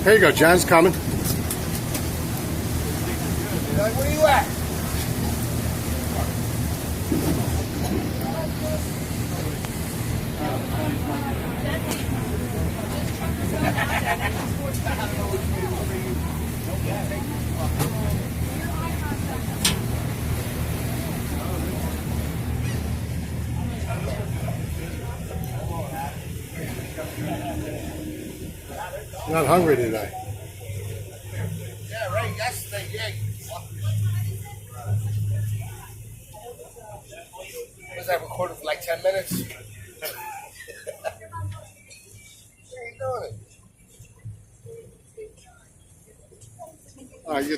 Here you go, John's coming. Where are you at? You're not hungry today. Yeah, right. Yesterday, yeah. Was that recorded for like 10 minutes? What are you doing? All right, you